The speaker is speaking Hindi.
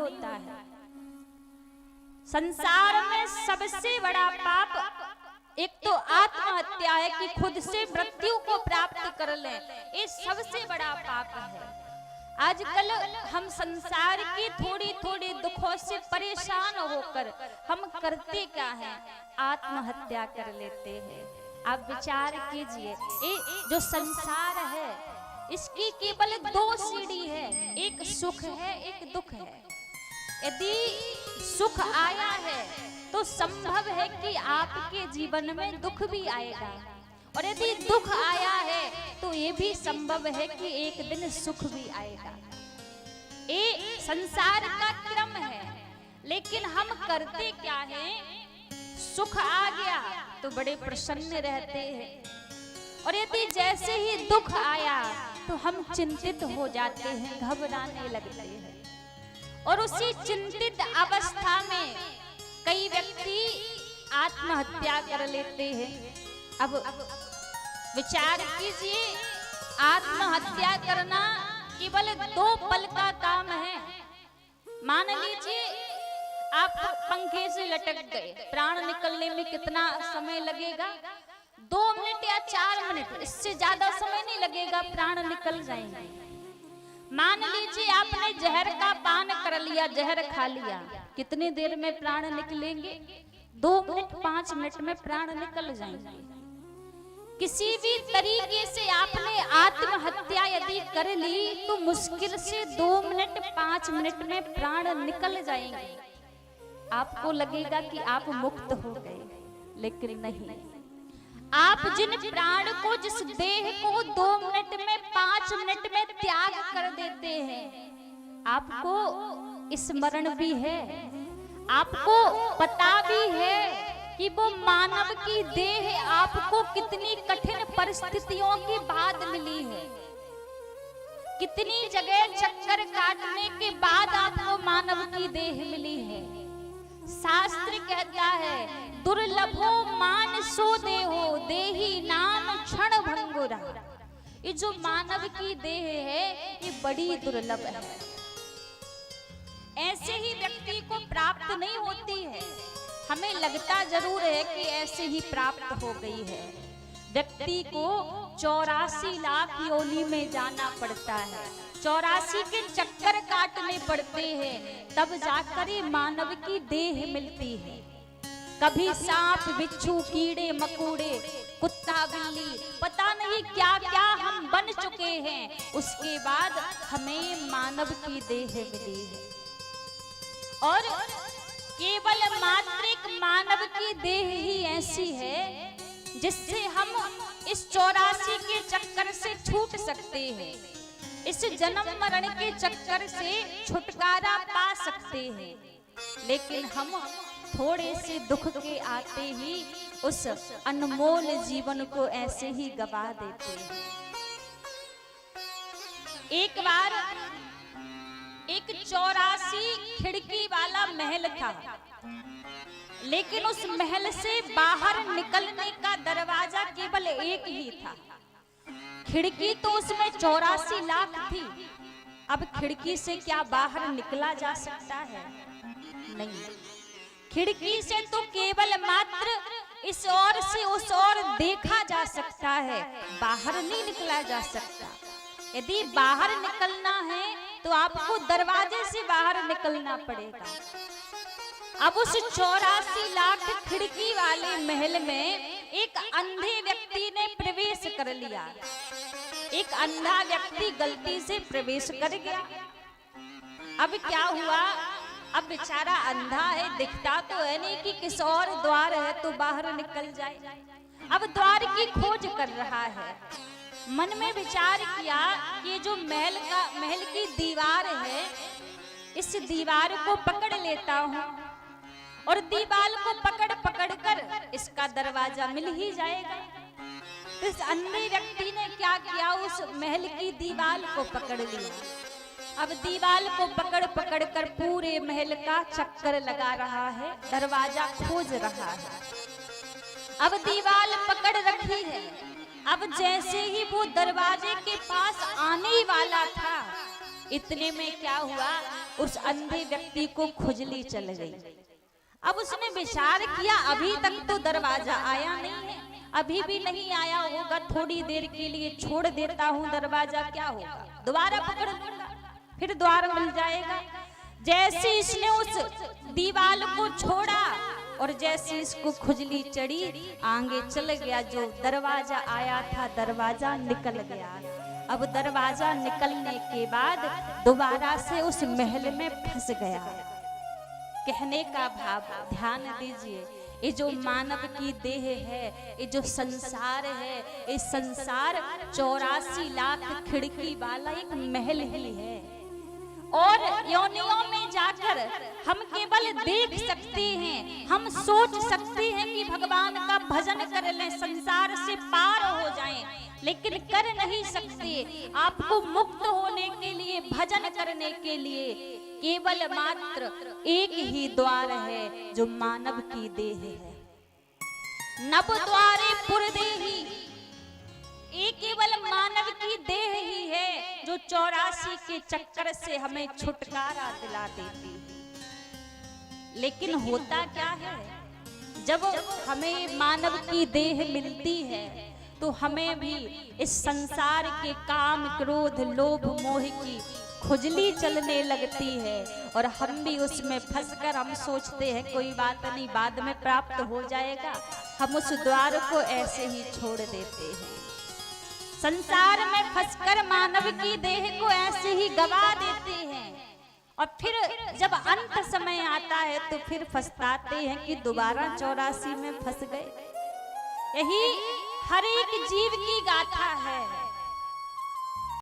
होता है। संसार में सबसे बड़ा पाप एक तो आत्महत्या है कि खुद से मृत्यु को प्राप्त कर लें, ये सबसे बड़ा पाप है। आजकल हम संसार की थोड़ी थोड़ी दुखों से परेशान होकर हम करते क्या हैं, आत्महत्या कर लेते हैं। आप विचार कीजिए, ये जो संसार है इसकी केवल दो सीढ़ी है, एक सुख है एक दुख है। यदि सुख आया है तो संभव है कि आपके जीवन में दुख भी आएगा, और यदि दुख आया है तो ये भी संभव है कि एक दिन सुख भी आएगा। ये संसार का क्रम है। लेकिन हम करते क्या हैं, सुख आ गया तो बड़े प्रसन्न रहते हैं, और यदि जैसे ही दुख आया तो हम चिंतित हो जाते हैं, घबराने लगते हैं। और उसी चिंतित अवस्था में कई व्यक्ति आत्महत्या कर लेते हैं। अब विचार कीजिए, आत्महत्या करना केवल 2 पल का काम है। मान लीजिए आप पंखे से लटक गए, प्राण निकलने में कितना समय लगेगा, 2 मिनट या 4 मिनट, इससे ज्यादा समय नहीं लगेगा, प्राण निकल जाएंगे। मान लीजिए आपने जहर का पान कर लिया, जहर खा लिया, कितनी देर में प्राण निकलेंगे, 2 मिनट 5 मिनट में प्राण निकल जाएंगे। किसी भी तरीके से आपने आत्महत्या यदि कर ली तो मुश्किल से 2 मिनट 5 मिनट में प्राण निकल जाएंगे। आपको लगेगा कि आप मुक्त हो गए, लेकिन नहीं। आप जिन प्राण को, जिस देह को 2 मिनट में 5 मिनट में त्याग कर देते हैं, आपको स्मरण भी है, आपको पता भी है कि वो मानव की देह आपको कितनी कठिन परिस्थितियों के बाद मिली है, कितनी जगह चक्कर काटने के बाद आपको मानव की देह मिली है। शास्त्र कहता है, दुर्लभो मानसो देहो देही नाम क्षण भंगुरा। ये जो मानव की देह है ये बड़ी दुर्लभ है, ऐसे ही व्यक्ति को प्राप्त नहीं होती है। हमें लगता जरूर है कि ऐसे ही प्राप्त हो गई है। व्यक्ति को 84 लाख योनि में जाना पड़ता है, 84 के चक्कर काटने पड़ते हैं, तब जाकर ये मानव की देह मिलती है। कभी सांप बिच्छू कीड़े मकोड़े कुत्ता बिल्ली पता नहीं क्या क्या हम बन चुके हैं, उसके बाद हमें मानव की देह मिली है। और केवल मात्र एक मानव की देह ही ऐसी है जिससे हम इस 84 के चक्कर से छूट सकते हैं, इस जन्म मरण के चक्कर से छुटकारा पा सकते हैं। लेकिन हम थोड़े से दुख के आते ही उस अनमोल जीवन को ऐसे ही गवा देते हैं। एक बार एक 84 खिड़की वाला महल था, लेकिन उस महल से बाहर निकलने का दरवाजा केवल एक ही था। खिड़की तो उसमें 84 लाख थी। अब खिड़की से क्या बाहर निकला जा सकता है? नहीं। खिड़की से तो केवल मात्र इस ओर से उस ओर देखा जा सकता है, बाहर नहीं निकला जा सकता। यदि बाहर निकलना है तो आपको दरवाजे से बाहर निकलना पड़ेगा। अब उस 84 लाख खिड़की वाले महल में एक अंधे व्यक्ति ने प्रवेश कर लिया। एक अंधा व्यक्ति गलती से प्रवेश कर गया। अब क्या हुआ? अब बेचारा अंधा है, दिखता तो है नहीं कि किस और द्वार है तो बाहर निकल जाए। अब द्वार की खोज कर रहा है। मन में विचार किया कि जो महल की दीवार है, इस दीवार को पकड़ लेता हूँ और दीवार को पकड़ पकड़ कर इसका दरवाजा मिल ही जाएगा। तो इस अंधे व्यक्ति ने क्या किया, उस महल की दीवार को पकड़ लिया। अब दीवार को पकड़ पकड़ कर पूरे महल का चक्कर लगा रहा है, दरवाजा खोज रहा है। अब दीवार पकड़ रखी है। अब जैसे ही वो दरवाजे के पास आने वाला था, इतने में क्या हुआ, उस अंधे व्यक्ति को खुजली चल गई। अब उसने विचार किया अभी तक तो दरवाजा आया नहीं है, अभी भी नहीं आया होगा, थोड़ी देर के लिए छोड़ देता हूँ दरवाजा, क्या होगा, दोबारा पकड़ लूंगा, फिर द्वार मिल जाएगा। जैसे इसने उस दीवार को छोड़ा और जैसे इसको खुजली चढ़ी, आगे चल गया, जो दरवाजा आया था दरवाजा निकल गया। अब दरवाजा निकलने के बाद दोबारा से उस महल में फंस गया। कहने का भाव ध्यान दीजिए, ये जो मानव की देह है, ये जो संसार है, ये संसार 84 लाख खिड़की वाला एक महल ही है। और योनियों में जाकर हम केवल देख सकते हैं, हम सोच सकते हैं कि भगवान का भजन कर लें, संसार से पार हो जाएं, लेकिन कर नहीं सकते। आपको मुक्त होने के लिए, भजन करने के लिए केवल मात्र एक ही द्वार है, जो मानव की देह है। नव द्वारे पुर देही, ये केवल मानव की देह ही है जो 84 के चक्कर से हमें छुटकारा दिला देती है। लेकिन होता क्या है, जब हमें मानव की देह मिलती है तो हमें भी इस संसार के काम, क्रोध, लोभ, मोह की खुजली चलने लगती है और हम भी उसमें फंसकर हम सोचते हैं कोई बात नहीं, बाद में प्राप्त हो जाएगा। हम उस द्वार को ऐसे ही छोड़ देते हैं। संसार में फंसकर मानव की देह को ऐसे ही गवा देते हैं और फिर जब अंत समय आता है तो फिर पछताते हैं कि दोबारा 84 में फंस गए। यही हर एक जीव की गाथा है।